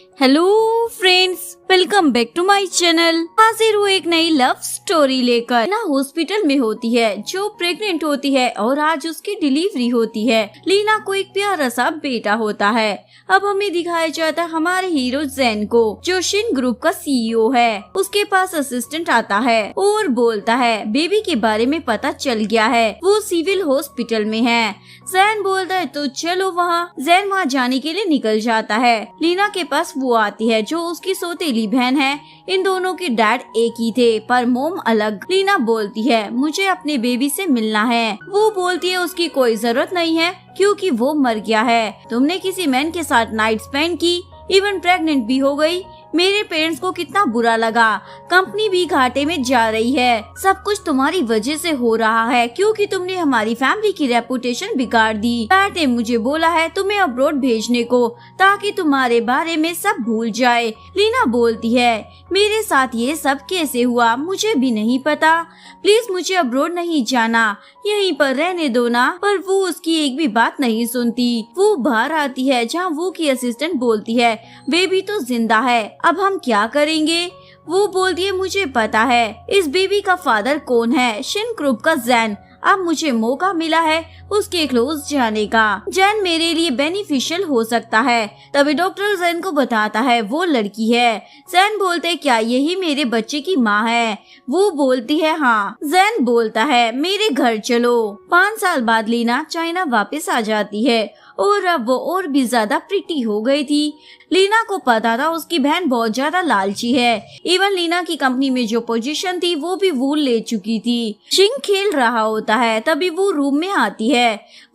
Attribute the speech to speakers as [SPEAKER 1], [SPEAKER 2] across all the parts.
[SPEAKER 1] Hello friends, welcome back to my channel. हाजिर हूँ एक नई लव स्टोरी लेकर। लीना हॉस्पिटल में होती है, जो प्रेग्नेंट होती है और आज उसकी डिलीवरी होती है। लीना को एक प्यारा सा बेटा होता है। अब हमें दिखाया जाता है हमारे हीरो जैन को, जो शिन ग्रुप का सीईओ है। उसके पास असिस्टेंट आता है और बोलता है बेबी के बारे में पता चल गया है, वो सिविल हॉस्पिटल में है। जैन बोलता है तो चलो वहाँ। जैन वहाँ जाने के लिए निकल जाता है। लीना के पास वो आती है जो उसकी सौतेली बहन है। इन दोनों के डैड एक ही थे पर मोम अलग। लीना बोलती है मुझे अपने बेबी से मिलना है। वो बोलती है उसकी कोई जरूरत नहीं है क्योंकि वो मर गया है। तुमने किसी मैन के साथ नाइट स्पेंड की, इवन प्रेग्नेंट भी हो गई। मेरे पेरेंट्स को कितना बुरा लगा। कंपनी भी घाटे में जा रही है। सब कुछ तुम्हारी वजह से हो रहा है क्योंकि तुमने हमारी फैमिली की रेपुटेशन बिगाड़ दी। डैड ने मुझे बोला है तुम्हें अब्रॉड भेजने को ताकि तुम्हारे बारे में सब भूल जाए। लीना बोलती है मेरे साथ ये सब कैसे हुआ मुझे भी नहीं पता। प्लीज मुझे अब्रॉड नहीं जाना, यहीं पर रहने दो ना। पर वो उसकी एक भी बात नहीं सुनती। वो बाहर आती है जहाँ वो की असिस्टेंट बोलती है बेबी तो जिंदा है, अब हम क्या करेंगे। वो बोलती है मुझे पता है इस बेबी का फादर कौन है, शिन ग्रुप का जैन। अब मुझे मौका मिला है उसके क्लोज जाने का। जैन मेरे लिए बेनिफिशियल हो सकता है। तभी डॉक्टर जैन को बताता है वो लड़की है। जैन बोलते है क्या यही मेरे बच्चे की माँ है। वो बोलती है हाँ। जैन बोलता है मेरे घर चलो। 5 साल बाद लीना चाइना वापस आ जाती है और अब वो और भी ज्यादा प्रिटी हो गई थी। लीना को पता था उसकी बहन बहुत ज्यादा लालची है। इवन लीना की कंपनी में जो पोजीशन थी वो भी वो ले चुकी थी। शिंग खेल रहा होता है तभी वो रूम में आती है।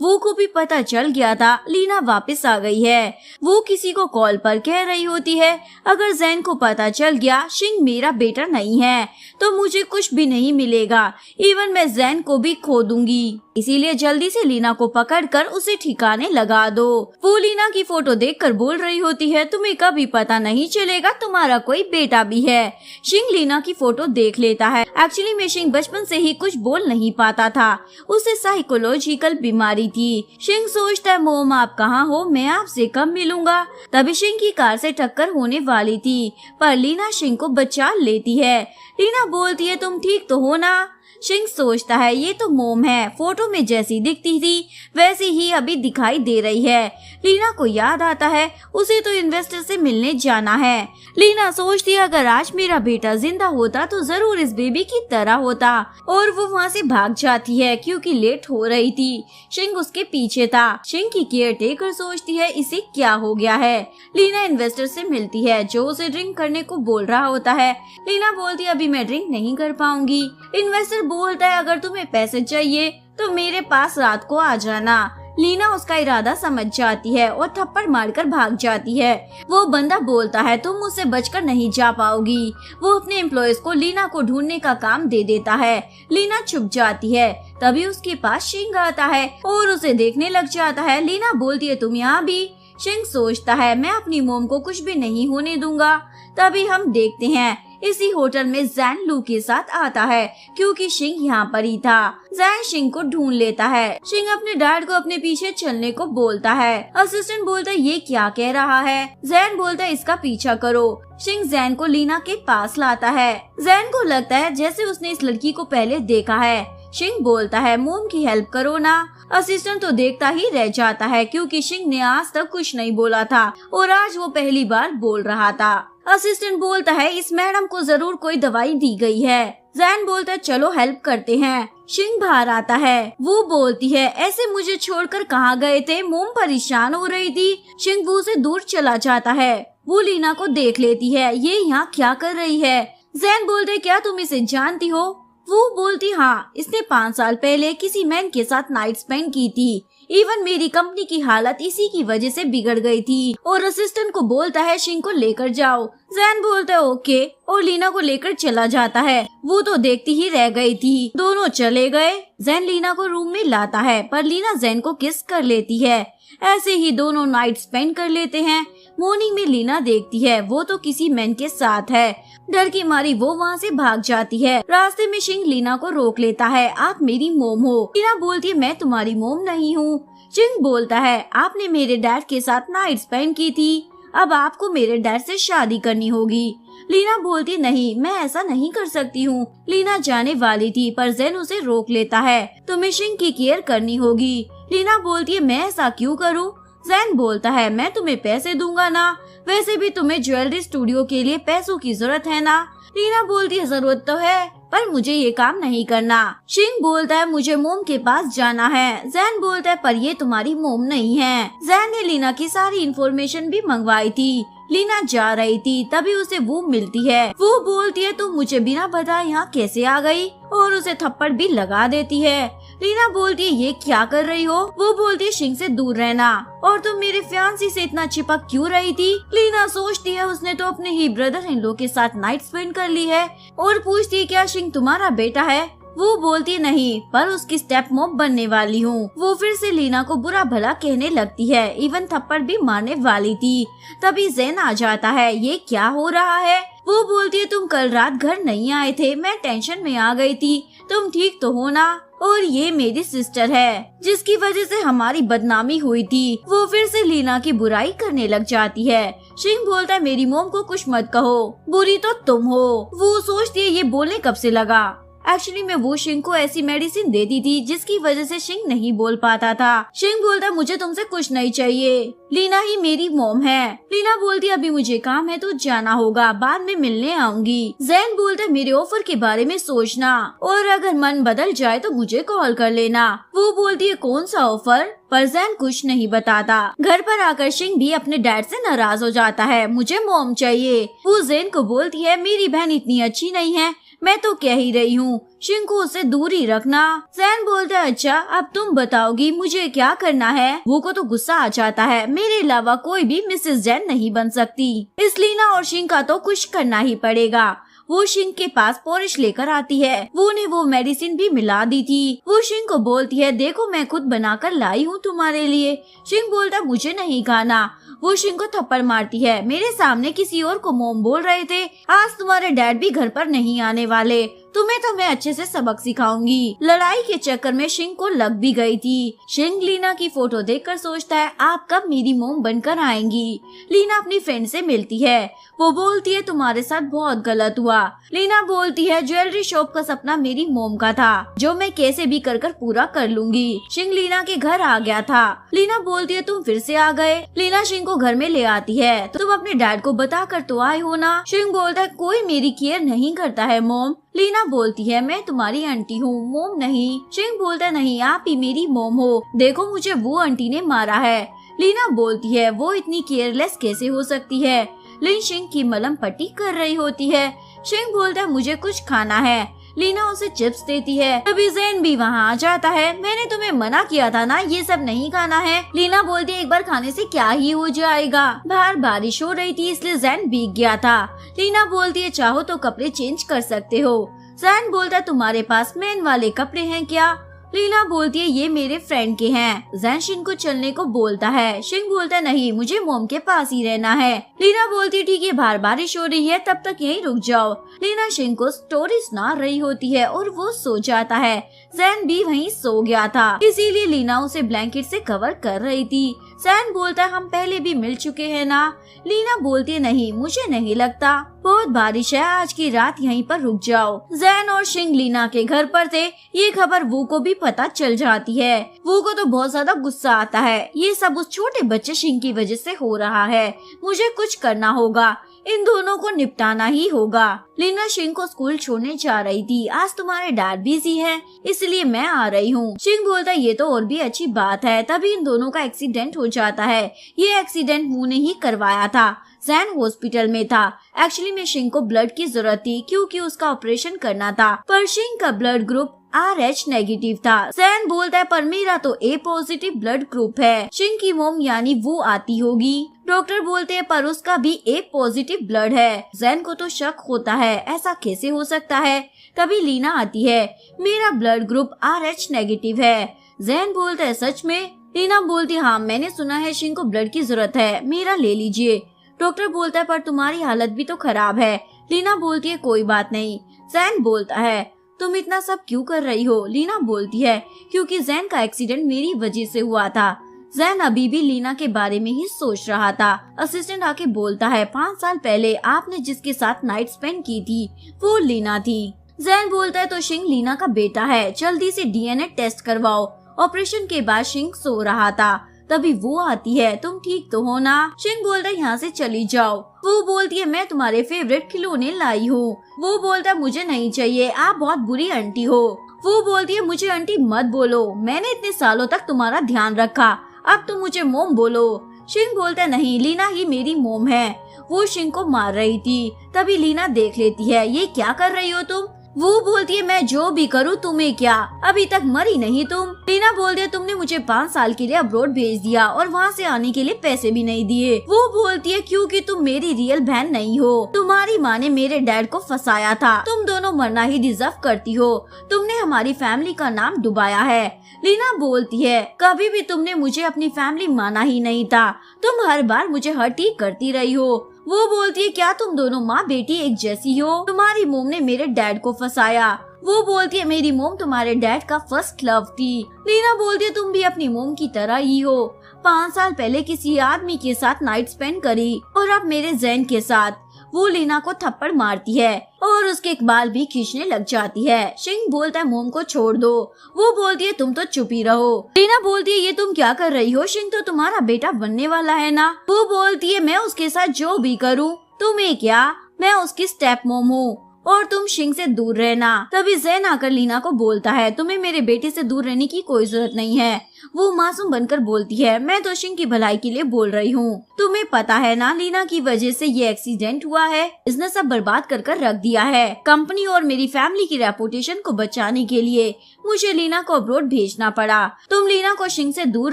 [SPEAKER 1] वो को भी पता चल गया था लीना वापस आ गई है। वो किसी को कॉल पर कह रही होती है अगर जैन को पता चल गया शिंग मेरा बेटा नहीं है तो मुझे कुछ भी नहीं मिलेगा, इवन मैं जैन को भी खो दूंगी। इसीलिए जल्दी से लीना को पकड़कर उसे ठिकाने लगा दो। वो लीना की फोटो देखकर बोल रही होती है तुम्हें कभी पता नहीं चलेगा तुम्हारा कोई बेटा भी है। शिंग लीना की फोटो देख लेता है। एक्चुअली में शिंग बचपन से ही कुछ बोल नहीं पाता था, उसे साइकोलॉजिकल बीमारी थी। शिंग सोचता है मोम आप कहाँ हो, मैं आपसे कब मिलूंगा। तभी शिंग की कार से टक्कर होने वाली थी पर लीना शिंग को बचा लेती है। लीना बोलती है तुम ठीक तो हो ना। शिंग सोचता है ये तो मोम है, फोटो में जैसी दिखती थी वैसी ही अभी दिखाई दे रही है। लीना को याद आता है उसे तो इन्वेस्टर से मिलने जाना है। लीना सोचती है अगर आज मेरा बेटा जिंदा होता तो जरूर इस बेबी की तरह होता, और वो वहाँ से भाग जाती है क्योंकि लेट हो रही थी। शिंग उसके पीछे था। शिंग की केयर टेकर सोचती है इसे क्या हो गया है। लीना इन्वेस्टर से मिलती है जो उसे ड्रिंक करने को बोल रहा होता है। लीना बोलती है अभी मैं ड्रिंक नहीं कर पाऊंगी। इन्वेस्टर बोलता है अगर तुम्हें पैसे चाहिए तो मेरे पास रात को आ जाना। लीना उसका इरादा समझ जाती है और थप्पड़ मारकर भाग जाती है। वो बंदा बोलता है तुम मुझसे बचकर नहीं जा पाओगी। वो अपने एम्प्लॉयज को लीना को ढूंढने का काम दे देता है। लीना छुप जाती है। तभी उसके पास शिंग आता है और उसे देखने लग जाता है। लीना बोलती है तुम यहाँ भी। शिंग सोचता है मैं अपनी मोम को कुछ भी नहीं होने दूंगा। तभी हम देखते हैं इसी होटल में जैन लू के साथ आता है क्योंकि शिंग यहाँ पर ही था। जैन शिंग को ढूंढ लेता है। शिंग अपने डैड को अपने पीछे चलने को बोलता है। असिस्टेंट बोलता है ये क्या कह रहा है। जैन बोलता है इसका पीछा करो। शिंग जैन को लीना के पास लाता है। जैन को लगता है जैसे उसने इस लड़की को पहले देखा है। शिंग बोलता है मोम की हेल्प करो ना। असिस्टेंट तो देखता ही रह जाता है क्योंकि शिंग ने आज तक कुछ नहीं बोला था और आज वो पहली बार बोल रहा था। असिस्टेंट बोलता है इस मैडम को जरूर कोई दवाई दी गई है। जैन बोलता है चलो हेल्प करते हैं। शिंग बाहर आता है। वो बोलती है ऐसे मुझे छोड़कर कहाँ गए थे, मोम परेशान हो रही थी। शिंग वो से दूर चला जाता है। वो लीना को देख लेती है, ये यहाँ क्या कर रही है। जैन बोलते क्या तुम इसे जानती हो। वो बोलती हाँ, इसने 5 साल पहले किसी मैन के साथ नाइट स्पेंड की थी। इवन मेरी कंपनी की हालत इसी की वजह से बिगड़ गई थी। और असिस्टेंट को बोलता है शिंग को लेकर जाओ। जैन बोलता है ओके और लीना को लेकर चला जाता है। वो तो देखती ही रह गई थी। दोनों चले गए। जैन लीना को रूम में लाता है पर लीना जैन को किस कर लेती है। ऐसे ही दोनों नाइट स्पेंड कर लेते हैं। मॉर्निंग में लीना देखती है वो तो किसी मैन के साथ है। डर की मारी वो वहाँ से भाग जाती है। रास्ते में शिंग लीना को रोक लेता है, आप मेरी मोम हो। लीना बोलती है मैं तुम्हारी मोम नहीं हूँ। शिंग बोलता है आपने मेरे डैड के साथ नाइट स्पेंड की थी। अब आपको मेरे डैड से शादी करनी होगी। लीना बोलती नहीं, मैं ऐसा नहीं कर सकती हूँ। लीना जाने वाली थी पर जैन उसे रोक लेता है। तुम्हें शिंग की केयर करनी होगी। लीना बोलती है, मैं ऐसा क्यों करूँ? जैन बोलता है, मैं तुम्हें पैसे दूंगा ना, वैसे भी तुम्हें ज्वेलरी स्टूडियो के लिए पैसों की जरूरत है ना। लीना बोलती है, जरूरत तो है पर मुझे ये काम नहीं करना। शिंग बोलता है, मुझे मोम के पास जाना है। जैन बोलता है, पर ये तुम्हारी मोम नहीं है। जैन ने लीना की सारी इन्फॉर्मेशन भी मंगवाई थी। लीना जा रही थी तभी उसे वो मिलती है। वो बोलती है, तुम मुझे बिना बताए यहाँ कैसे आ गई, और उसे थप्पड़ भी लगा देती है। लीना बोलती है, ये क्या कर रही हो? वो बोलती है, शिंग से दूर रहना। और तुम मेरे फियांसी से इतना चिपक क्यों रही थी? लीना सोचती है, उसने तो अपने ही ब्रदर इन लो के साथ नाइट स्पेंड कर ली है, और पूछती है, क्या शिंग तुम्हारा बेटा है? वो बोलती नहीं, पर उसकी स्टेप मॉम बनने वाली हूँ। वो फिर से लीना को बुरा भला कहने लगती है, इवन थप्पड़ भी मारने वाली थी। तभी जैन आ जाता है, ये क्या हो रहा है? वो बोलती है, तुम कल रात घर नहीं आए थे, मैं टेंशन में आ गई थी, तुम ठीक तो हो ना? और ये मेरी सिस्टर है जिसकी वजह से हमारी बदनामी हुई थी। वो फिर से लीना की बुराई करने लग जाती है। शिंग बोलता है, मेरी मोम को कुछ मत कहो, बुरी तो तुम हो। वो सोचती है, ये बोलने कब से लगा? एक्चुअली में वो शिंग को ऐसी मेडिसिन देती थी जिसकी वजह से शिंग नहीं बोल पाता था। शिंग बोलता, मुझे तुमसे कुछ नहीं चाहिए, लीना ही मेरी मॉम है। लीना बोलती, अभी मुझे काम है तो जाना होगा, बाद में मिलने आऊंगी। जैन बोलता, मेरे ऑफर के बारे में सोचना, और अगर मन बदल जाए तो मुझे कॉल कर लेना। वो बोलती है, कौन सा ऑफर? पर जैन कुछ नहीं बताता। घर पर आकर शिंग भी अपने डैड से नाराज हो जाता है, मुझे मॉम चाहिए। वो जैन को बोलती है, मेरी बहन इतनी अच्छी नहीं है, मैं तो कह ही रही हूँ, शिंग को उससे दूर ही रखना। जैन बोलता है, अच्छा अब तुम बताओगी मुझे क्या करना है? वो को तो गुस्सा आ जाता है, मेरे अलावा कोई भी मिसेस जैन नहीं बन सकती, इसलिए लीना और शिंग का तो कुछ करना ही पड़ेगा। वो शिंग के पास पॉलिश लेकर आती है। वो ने वो मेडिसिन भी मिला दी थी। वो शिंग को बोलती है, देखो मैं खुद बनाकर लाई हूँ तुम्हारे लिए। शिंग बोलता, मुझे नहीं खाना। वो शिंग को थप्पड़ मारती है, मेरे सामने किसी और को मोम बोल रहे थे, आज तुम्हारे डैड भी घर पर नहीं आने वाले, तुम्हें तो मैं अच्छे से सबक सिखाऊंगी। लड़ाई के चक्कर में शिंग को लग भी गई थी। शिंग लीना की फोटो देखकर सोचता है, आप कब मेरी मोम बनकर आएंगी? लीना अपनी फ्रेंड से मिलती है। वो बोलती है, तुम्हारे साथ बहुत गलत हुआ। लीना बोलती है, ज्वेलरी शॉप का सपना मेरी मोम का था, जो मैं कैसे भी कर पूरा कर लूंगी। शिंग लीना के घर आ गया था। लीना बोलती है, तुम फिर से आ गए। लीना शिंग को घर में ले आती है, तुम अपने डैड को बता कर तो आए हो ना? शिंग बोलता है, कोई मेरी केयर नहीं करता है मोम। लीना बोलती है, मैं तुम्हारी आंटी हूँ, मोम नहीं। शिंग बोलता है, नहीं आप ही मेरी मोम हो, देखो मुझे वो आंटी ने मारा है। लीना बोलती है, वो इतनी केयरलेस कैसे हो सकती है? लिन शिंग की मलहम पट्टी कर रही होती है। शिंग बोलता है, मुझे कुछ खाना है। लीना उसे चिप्स देती है। तभी जैन भी वहाँ आ जाता है, मैंने तुम्हें मना किया था ना, ये सब नहीं खाना है। लीना बोलती है, एक बार खाने से क्या ही हो जाएगा, बाहर बारिश हो रही थी इसलिए जैन भीग गया था। लीना बोलती है, चाहो तो कपड़े चेंज कर सकते हो। जैन बोलता है, तुम्हारे पास मैन वाले कपड़े हैं क्या? लीना बोलती है, ये मेरे फ्रेंड के हैं। जैन शिंग को चलने को बोलता है। शिंग बोलता है, नहीं मुझे मोम के पास ही रहना है। लीना बोलती है, ठीक है बाहर बारिश हो रही है, तब तक यहीं रुक जाओ। लीना शिंग को स्टोरी सुना रही होती है और वो सो जाता है। जैन भी वहीं सो गया था, इसीलिए लीना उसे ब्लैंकेट से कवर कर रही थी। जैन बोलता है, हम पहले भी मिल चुके हैं ना? लीना बोलती है, नहीं मुझे नहीं लगता, बहुत बारिश है, आज की रात यहीं पर रुक जाओ। जैन और शिंग लीना के घर पर थे। ये खबर वो को भी पता चल जाती है। वो को तो बहुत ज्यादा गुस्सा आता है, ये सब उस छोटे बच्चे शिंग की वजह से हो रहा है, मुझे कुछ करना होगा, इन दोनों को निपटाना ही होगा। लीना शिंग को स्कूल छोड़ने जा रही थी, आज तुम्हारे डैड बिजी हैं, इसलिए मैं आ रही हूँ। शिंग बोलता है, ये तो और भी अच्छी बात है। तभी इन दोनों का एक्सीडेंट हो जाता है। ये एक्सीडेंट वो ने ही करवाया था। जैन हॉस्पिटल में था। एक्चुअली में शिंग को ब्लड की जरूरत थी क्योंकि उसका ऑपरेशन करना था, पर शिंग का ब्लड ग्रुप RH नेगेटिव था। जैन बोलता है, पर मेरा तो A पॉजिटिव ब्लड ग्रुप है, शिंग की मोम यानी वो आती होगी। डॉक्टर बोलते हैं, पर उसका भी A पॉजिटिव ब्लड है। जैन को तो शक होता है, ऐसा कैसे हो सकता है? तभी लीना आती है, मेरा ब्लड ग्रुप RH नेगेटिव है। जैन बोलता है, सच में? लीना बोलती है, हाँ मैंने सुना है शिंग को ब्लड की जरूरत है, मेरा ले लीजिए। डॉक्टर बोलता है, पर तुम्हारी हालत भी तो खराब है। लीना बोलती है, कोई बात नहीं। जैन बोलता है, तुम इतना सब क्यों कर रही हो? लीना बोलती है, क्योंकि जैन का एक्सीडेंट मेरी वजह से हुआ था। जैन अभी भी लीना के बारे में ही सोच रहा था। असिस्टेंट आके बोलता है 5 साल पहले आपने जिसके साथ नाइट स्पेंड की थी वो लीना थी। जैन बोलता है तो शिंग लीना का बेटा है, जल्दी से डीएनए टेस्ट करवाओ। ऑपरेशन के बाद शिंग सो रहा था, तभी वो आती है, तुम ठीक तो हो ना? शिंग बोलता है यहाँ से चली जाओ। वो बोलती है मैं तुम्हारे फेवरेट खिलौने लाई हूँ। वो बोलता है मुझे नहीं चाहिए, आप बहुत बुरी आंटी हो। वो बोलती है मुझे आंटी मत बोलो, मैंने इतने सालों तक तुम्हारा ध्यान रखा, अब तुम मुझे मोम बोलो। शिंग बोलता है नहीं, लीना ही मेरी मोम है। वो शिंग को मार रही थी, तभी लीना देख लेती है, ये क्या कर रही हो तुम? वो बोलती है मैं जो भी करूँ तुम्हें क्या, अभी तक मरी नहीं तुम। लीना बोलती है तुमने मुझे 5 साल के लिए अब्रॉड भेज दिया और वहाँ से आने के लिए पैसे भी नहीं दिए। वो बोलती है क्योंकि तुम मेरी रियल बहन नहीं हो, तुम्हारी माँ ने मेरे डैड को फंसाया था, तुम दोनों मरना ही डिजर्व करती हो, तुमने हमारी फैमिली का नाम डुबाया है। लीना बोलती है कभी भी तुमने मुझे अपनी फैमिली माना ही नहीं था, तुम हर बार मुझे हर्ट ही करती रही हो। वो बोलती है क्या तुम दोनों माँ बेटी एक जैसी हो, तुम्हारी मोम ने मेरे डैड को फंसाया। वो बोलती है मेरी मोम तुम्हारे डैड का फर्स्ट लव थी। लीना बोलती है तुम भी अपनी मोम की तरह ही हो, 5 साल पहले किसी आदमी के साथ नाइट स्पेंड करी और अब मेरे जैन के साथ। वो लीना को थप्पड़ मारती है और उसके बाल भी खींचने लग जाती है। शिंग बोलता है मोम को छोड़ दो। वो बोलती है तुम तो चुप ही रहो। लीना बोलती है ये तुम क्या कर रही हो, शिंग तो तुम्हारा बेटा बनने वाला है ना। वो बोलती है मैं उसके साथ जो भी करूँ तुम्हें क्या, मैं उसकी स्टेप मोम हूँ और तुम शिंग से दूर रहना। तभी जैन आकर लीना को बोलता है तुम्हें मेरे बेटे से दूर रहने की कोई जरूरत नहीं है। वो मासूम बनकर बोलती है मैं तो शिंग की भलाई के लिए बोल रही हूँ, तुम्हें पता है ना लीना की वजह से ये एक्सीडेंट हुआ है, इसने सब बर्बाद कर कर रख दिया है। कंपनी और मेरी फैमिली की रेपुटेशन को बचाने के लिए मुझे लीना को अब्रॉड भेजना पड़ा। तुम लीना को शिंग से दूर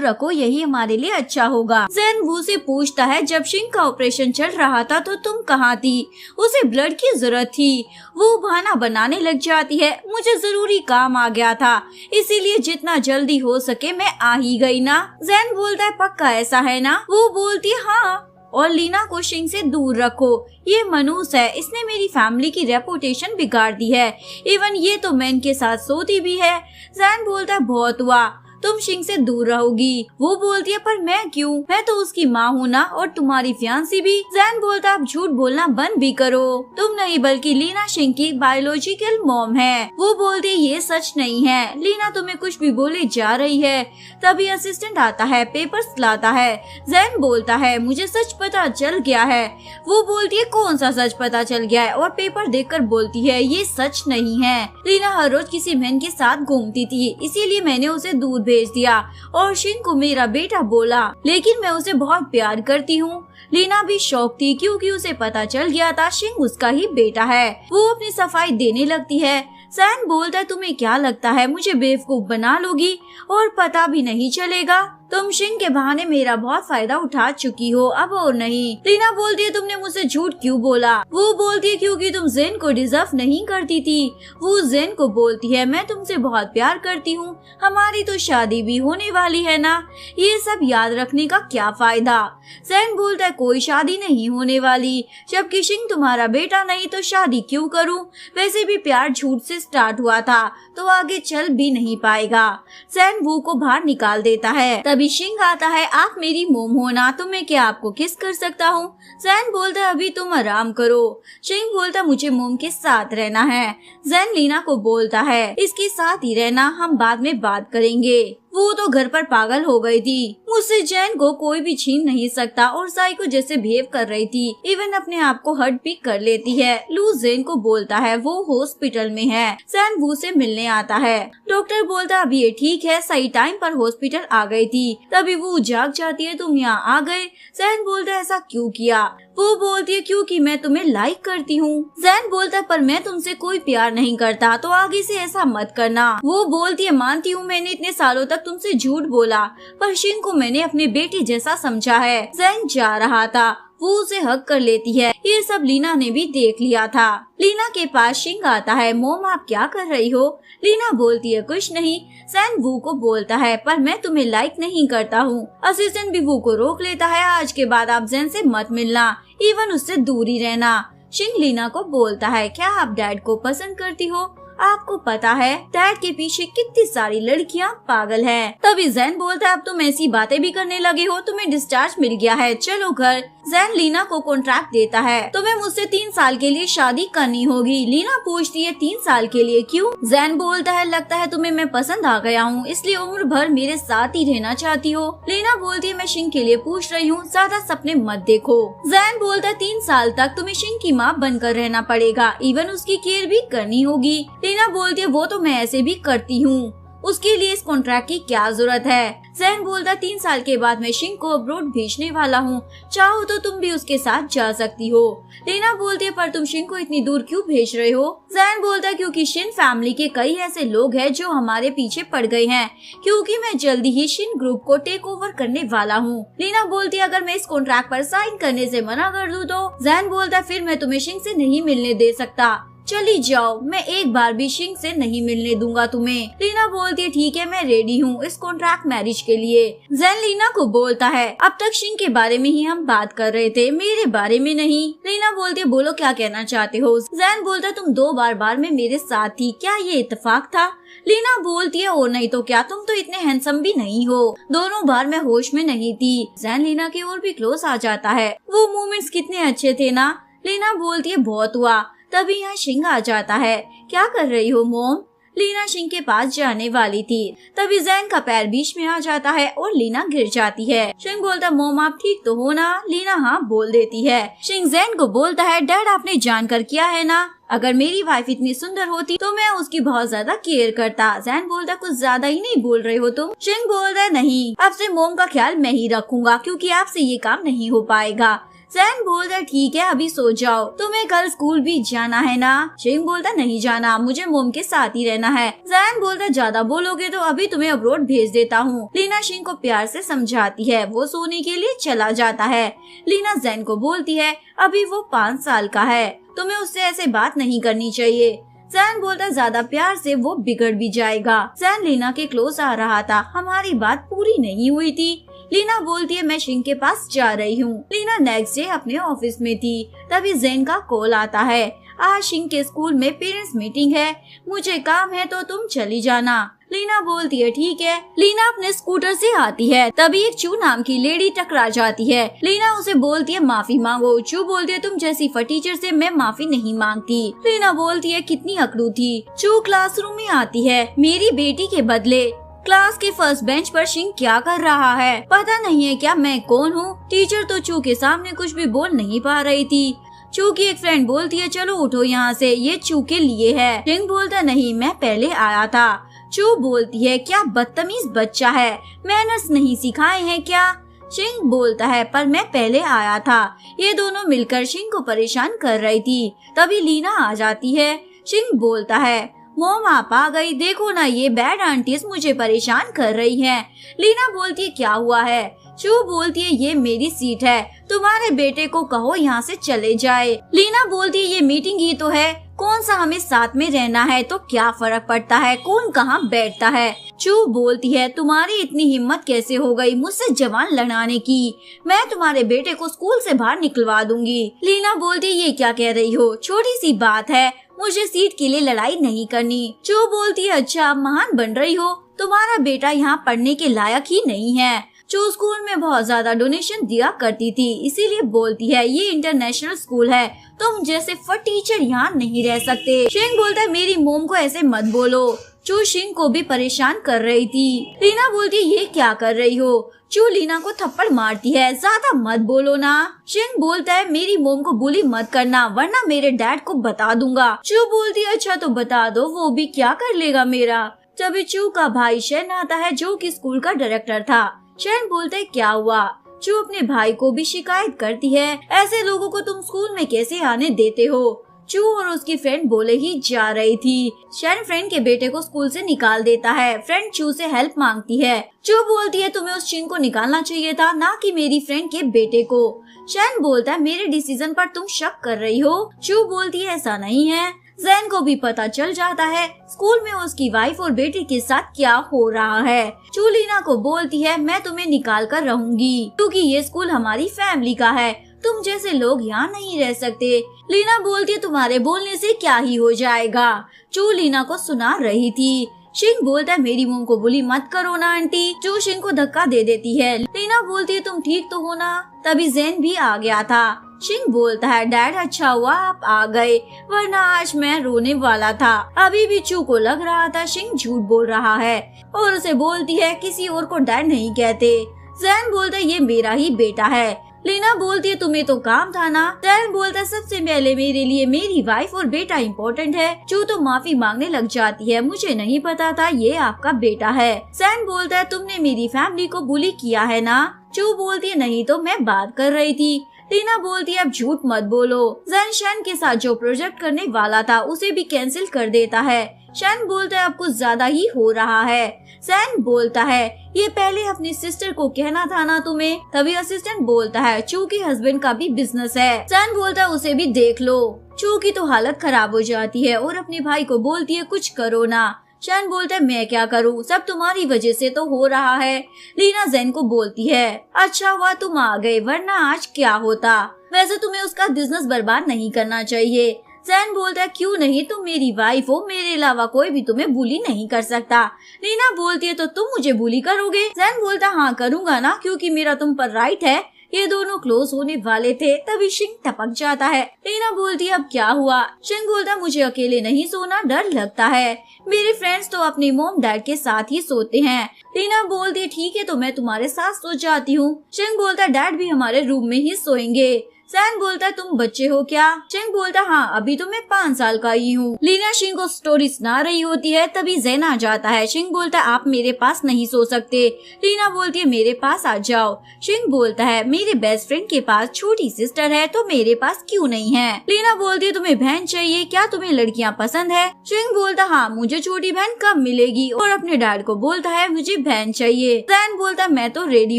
[SPEAKER 1] रखो, यही हमारे लिए अच्छा होगा। जैन वू से पूछता है जब शिंग का ऑपरेशन चल रहा था तो तुम कहाँ थी, उसे ब्लड की जरूरत थी। वो बहाना बनाने लग जाती है मुझे जरूरी काम आ गया था, इसीलिए जितना जल्दी हो सके मैं आ ही गई ना। जैन बोलता है पक्का ऐसा है ना? वो बोलती है हाँ, और लीना को शिंग से दूर रखो, ये मनूस है, इसने मेरी फैमिली की रेपुटेशन बिगाड़ दी है, इवन ये तो मैं इनके साथ सोती भी है। जैन बोलता है बहुत हुआ, तुम शिंग से दूर रहोगी। वो बोलती है पर मैं क्यों, मैं तो उसकी माँ हूँ ना और तुम्हारी फियांसी भी। जैन बोलता है अब झूठ बोलना बंद भी करो, तुम नहीं बल्कि लीना शिंग की बायोलॉजिकल मॉम है। वो बोलती है ये सच नहीं है, लीना तुम्हें कुछ भी बोले जा रही है। तभी असिस्टेंट आता है, पेपर्स लाता है। जैन बोलता है मुझे सच पता चल गया है। वो बोलती है कौन सा सच पता चल गया है, और पेपर देखकर बोलती है ये सच नहीं है। लीना हर रोज किसी मैन के साथ घूमती थी, इसीलिए मैंने उसे दूर भेज दिया और शिंग को मेरा बेटा बोला, लेकिन मैं उसे बहुत प्यार करती हूँ। लीना भी शौक थी क्योंकि उसे पता चल गया था शिंग उसका ही बेटा है। वो अपनी सफाई देने लगती है। जैन बोलता है तुम्हें क्या लगता है मुझे बेवकूफ बना लोगी और पता भी नहीं चलेगा, तुम शिंग के बहाने मेरा बहुत फायदा उठा चुकी हो, अब और नहीं। लीना बोलती है तुमने मुझसे झूठ क्यों बोला? वो बोलती है क्योंकि तुम जैन को डिजर्व नहीं करती थी। वो जैन को बोलती है मैं तुमसे बहुत प्यार करती हूँ, हमारी तो शादी भी होने वाली है ना, ये सब याद रखने का क्या फायदा? जैन बोलता है कोई शादी नहीं होने वाली, जबकि शिंग तुम्हारा बेटा नहीं तो शादी क्यों करूँ? वैसे भी प्यार झूठ से स्टार्ट हुआ था तो आगे चल भी नहीं पाएगा। जैन वो को बाहर निकाल देता है। तभी शिंग आता है, आप मेरी मोम हो ना, तो मैं क्या आपको किस कर सकता हूँ? जैन बोलता है अभी तुम आराम करो। शिंग बोलता है मुझे मोम के साथ रहना है। जैन लीना को बोलता है इसके साथ ही रहना, हम बाद में बात करेंगे। वो तो घर पर पागल हो गई थी, मुझसे जैन को कोई भी छीन नहीं सकता और साइको जैसे बिहेव कर रही थी, इवन अपने आप को हर्ट भी कर लेती है। लू जैन को बोलता है वो हॉस्पिटल में है। जैन वो से मिलने आता है। डॉक्टर बोलता अब ये ठीक है, सही टाइम पर हॉस्पिटल आ गई थी। तभी वो जाग जाती है तुम यहाँ आ गए। जैन बोलता है ऐसा क्यों किया? वो बोलती है क्योंकि मैं तुम्हें लाइक करती हूँ। जैन बोलता है पर मैं तुमसे कोई प्यार नहीं करता, तो आगे से ऐसा मत करना। वो बोलती है मानती हूँ मैंने इतने सालों तक तुमसे झूठ बोला, पर शिंग को मैंने अपने बेटी जैसा समझा है। जैन जा रहा था, वो उसे हक कर लेती है। ये सब लीना ने भी देख लिया था। लीना के पास शिंग आता है, मोम आप क्या कर रही हो? लीना बोलती है कुछ नहीं। जैन वू को बोलता है पर मैं तुम्हें लाइक नहीं करता हूँ। असिस्टेंट भी वू को रोक लेता है, आज के बाद आप जैन से मत मिलना, इवन उससे दूर ही रहना। शिंग लीना को बोलता है क्या आप डैड को पसंद करती हो? आपको पता है डैड के पीछे कितनी सारी लड़कियां पागल हैं। तभी जैन बोलता है अब तुम ऐसी बातें भी करने लगे हो, तुम्हें डिस्चार्ज मिल गया है, चलो घर। जैन लीना को कॉन्ट्रैक्ट देता है, तुम्हें मुझसे 3 साल के लिए शादी करनी होगी। लीना पूछती है 3 साल के लिए क्यों? जैन बोलता है लगता है तुम्हें मैं पसंद आ गया हूँ, इसलिए उम्र भर मेरे साथ ही रहना चाहती हो। लीना बोलती है मैं शिंग के लिए पूछ रही हूँ, ज्यादा सपने मत देखो। जैन बोलता है 3 साल तक तुम्हें शिंग की माँ बनकर रहना पड़ेगा, इवन उसकी केयर भी करनी होगी। लीना बोलती है वो तो मैं ऐसे भी करती हूँ, उसके लिए इस कॉन्ट्रैक्ट की क्या जरूरत है। जैन बोलता 3 साल के बाद मैं शिंग को अब्रॉड भेजने वाला हूँ, चाहो तो तुम भी उसके साथ जा सकती हो। लीना बोलती है पर तुम शिंग को इतनी दूर क्यों भेज रहे हो? जैन बोलता है क्योंकि शिन फैमिली के कई ऐसे लोग हैं जो हमारे पीछे पड़ गए हैं, क्योंकि मैं जल्दी ही शिन ग्रुप को टेक ओवर करने वाला हूँ। लीना बोलती है अगर मैं इस कॉन्ट्रैक्ट पर साइन करने से मना कर दूँ तो? जैन बोलता है फिर मैं तुम्हें शिंग से नहीं मिलने दे सकता, चली जाओ, मैं एक बार भी शिंग से नहीं मिलने दूंगा तुम्हें। लीना बोलती है ठीक है मैं रेडी हूँ इस कॉन्ट्रैक्ट मैरिज के लिए। जैन लीना को बोलता है अब तक शिंग के बारे में ही हम बात कर रहे थे, मेरे बारे में नहीं। लीना बोलती है बोलो क्या कहना चाहते हो? जैन बोलता है तुम 2 बार में मेरे साथ थी, क्या ये इत्तेफाक था? लीना बोलती है और नहीं तो क्या, तुम तो इतने हैंडसम भी नहीं हो, दोनों बार मैं होश में नहीं थी। जैन लीना की ओर भी क्लोज आ जाता है, वो मोमेंट्स कितने अच्छे थे ना। लीना बोलती है बहुत हुआ। तभी यहाँ शिंग आ जाता है, क्या कर रही हो मोम? लीना शिंग के पास जाने वाली थी, तभी जैन का पैर बीच में आ जाता है और लीना गिर जाती है। शिंग बोलता मोम आप ठीक तो हो ना? लीना हाँ बोल देती है। शिंग जैन को बोलता है डैड आपने जानकर किया है ना, अगर मेरी वाइफ इतनी सुंदर होती तो मैं उसकी बहुत ज्यादा केयर करता। जैन बोलता कुछ ज्यादा ही नहीं बोल रहे हो तुम? शिंग बोलता है नहीं, अब से मोम का ख्याल मैं ही रखूंगा क्योंकि आपसे ये काम नहीं हो पाएगा। जैन बोलता ठीक है अभी सो जाओ, तुम्हें कल स्कूल भी जाना है ना? शिंग बोलता नहीं जाना, मुझे मोम के साथ ही रहना है। जैन बोलता ज्यादा बोलोगे तो अभी तुम्हें अब्रॉड भेज देता हूँ। लीना शिंग को प्यार से समझाती है, वो सोने के लिए चला जाता है। लीना जैन को बोलती है अभी वो 5 साल का है, तुम्हें उससे ऐसे बात नहीं करनी चाहिए। जैन बोलता ज्यादा प्यार से वो बिगड़ भी जाएगा। जैन लीना के क्लोज आ रहा था, हमारी बात पूरी नहीं हुई थी। लीना बोलती है मैं शिंग के पास जा रही हूँ। लीना नेक्स्ट डे अपने ऑफिस में थी, तभी जैन का कॉल आता है, आज शिंग के स्कूल में पेरेंट्स मीटिंग है, मुझे काम है तो तुम चली जाना। लीना बोलती है ठीक है। लीना अपने स्कूटर से आती है, तभी एक चू नाम की लेडी टकरा जाती है। लीना उसे बोलती है माफी मांगो। चू बोलती है तुम जैसी फटीचर से मैं माफी नहीं मांगती। लीना बोलती है कितनी अकड़ू थी। चू क्लासरूम में आती है, मेरी बेटी के बदले क्लास के फर्स्ट बेंच पर शिंग क्या कर रहा है, पता नहीं है क्या मैं कौन हूँ? टीचर तो चू के सामने कुछ भी बोल नहीं पा रही थी। चू की एक फ्रेंड बोलती है चलो उठो यहाँ से, ये चू के लिए है। शिंग बोलता नहीं मैं पहले आया था। चू बोलती है क्या बदतमीज बच्चा है, मैनर्स नहीं सिखाए हैं क्या? शिंग बोलता है पर मैं पहले आया था। ये दोनों मिलकर शिंग को परेशान कर रही थी। तभी लीना आ जाती है। शिंग बोलता है मोम आप आ गई, देखो ना ये बैड आंटीज मुझे परेशान कर रही हैं। लीना बोलती है क्या हुआ है? चू बोलती है ये मेरी सीट है, तुम्हारे बेटे को कहो यहाँ से चले जाए। लीना बोलती है ये मीटिंग ही तो है, कौन सा हमें साथ में रहना है तो क्या फर्क पड़ता है कौन कहाँ बैठता है? चू बोलती है तुम्हारी इतनी हिम्मत कैसे हो गई मुझसे जबान लड़ाने की, मैं तुम्हारे बेटे को स्कूल से बाहर निकलवा दूंगी। लीना बोलती है ये क्या कह रही हो, छोटी सी बात है, मुझे सीट के लिए लड़ाई नहीं करनी। चू बोलती है अच्छा महान बन रही हो, तुम्हारा बेटा यहाँ पढ़ने के लायक ही नहीं है। चू स्कूल में बहुत ज्यादा डोनेशन दिया करती थी, इसीलिए बोलती है ये इंटरनेशनल स्कूल है, तुम जैसे टीचर यहाँ नहीं रह सकते। शिंग बोलता है मेरी मोम को ऐसे मत बोलो। चू शिंग को भी परेशान कर रही थी। लीना बोलती है ये क्या कर रही हो? चू लीना को थप्पड़ मारती है, ज्यादा मत बोलो ना। शिंग बोलता है मेरी मोम को बुली मत करना वरना मेरे डैड को बता दूंगा। चू बोलती है अच्छा तो बता दो, वो भी क्या कर लेगा मेरा। तभी चू का भाई शेन आता है जो कि स्कूल का डायरेक्टर था। शेन बोलता है क्या हुआ? चू अपने भाई को भी शिकायत करती है, ऐसे लोगों को तुम स्कूल में कैसे आने देते हो? चू और उसकी फ्रेंड बोले ही जा रही थी। शेन फ्रेंड के बेटे को स्कूल से निकाल देता है। फ्रेंड चू से हेल्प मांगती है। चू बोलती है तुम्हें उस शिंग को निकालना चाहिए था, ना कि मेरी फ्रेंड के बेटे को। शेन बोलता है मेरे डिसीजन पर तुम शक कर रही हो। चू बोलती है ऐसा नहीं है। जैन को भी पता चल जाता है स्कूल में उसकी वाइफ और बेटे के साथ क्या हो रहा है। चू लीना को बोलती है मैं तुम्हें निकाल कर रहूंगी क्योंकि ये स्कूल हमारी फैमिली का है, तुम जैसे लोग यहाँ नहीं रह सकते। लीना बोलती है तुम्हारे बोलने से क्या ही हो जाएगा। चू लीना को सुना रही थी। शिंग बोलता है मेरी मोम को बुली मत करो ना आंटी। चू शिंग को धक्का दे देती है। लीना बोलती है तुम ठीक तो हो ना। तभी ज़ेन भी आ गया था। शिंग बोलता है डैड अच्छा हुआ आप आ गए, वरना आज मैं रोने वाला था। अभी भी चू को लग रहा था शिंग झूठ बोल रहा है और उसे बोलती है किसी और को डैड नहीं कहते। ज़ेन बोलता है ये मेरा ही बेटा है। लीना बोलती है तुम्हें तो काम था ना। ज़ेन बोलता है सबसे पहले मेरे लिए मेरी वाइफ और बेटा इम्पोर्टेंट है। चू तो माफी मांगने लग जाती है, मुझे नहीं पता था ये आपका बेटा है। ज़ेन बोलता है तुमने मेरी फैमिली को बुली किया है ना। चू बोलती है नहीं तो मैं बात कर रही थी। लीना बोलती है अब झूठ मत बोलो। ज़ेन शैन के साथ जो प्रोजेक्ट करने वाला था उसे भी कैंसिल कर देता है। शैन बोलता है अब कुछ ज्यादा ही हो रहा है। ज़ेन बोलता है ये पहले अपनी सिस्टर को कहना था ना तुम्हें। तभी असिस्टेंट बोलता है चू के हस्बैंड का भी बिजनेस है। ज़ेन बोलता है उसे भी देख लो। चू की तो हालत खराब हो जाती है और अपने भाई को बोलती है कुछ करो ना। शैन बोलता है मैं क्या करूँ, सब तुम्हारी वजह से तो हो रहा है। लीना ज़ेन को बोलती है अच्छा हुआ तुम आ गए, वरना आज क्या होता। वैसे तुम्हें उसका बिजनेस बर्बाद नहीं करना चाहिए। ज़ेन बोलता है क्यों नहीं, तुम मेरी वाइफ हो, मेरे अलावा कोई भी तुम्हें बुली नहीं कर सकता। लीना बोलती है तो तुम मुझे बुली करोगे। ज़ेन बोलता हाँ करूँगा ना, क्योंकि मेरा तुम पर राइट है। ये दोनों क्लोज होने वाले थे। तभी शिंग टपक जाता है। लीना बोलती है अब क्या हुआ। शिंग बोलता मुझे अकेले नहीं सोना डर लगता है, मेरे फ्रेंड्स तो अपनी मॉम डैड के साथ ही सोते हैं। लीना बोलती है ठीक है तो मैं तुम्हारे साथ सो जाती हूँ। शिंग बोलता है डैड भी हमारे रूम में ही सोएंगे। ज़ेन बोलता है तुम बच्चे हो क्या। शिंग बोलता हाँ अभी तो मैं 5 साल का ही हूँ। लीना शिंग को स्टोरी सुना रही होती है। तभी ज़ेन आ जाता है। शिंग बोलता है आप मेरे पास नहीं सो सकते। लीना बोलती है मेरे पास आ जाओ। शिंग बोलता है मेरे बेस्ट फ्रेंड के पास छोटी सिस्टर है तो मेरे पास क्यों नहीं है। लीना बोलती है तुम्हें बहन चाहिए क्या, तुम्हें लड़कियाँ पसंद है। शिंग बोलता हाँ मुझे छोटी बहन कब मिलेगी और अपने डैड को बोलता है मुझे बहन चाहिए। ज़ेन बोलता मैं तो रेडी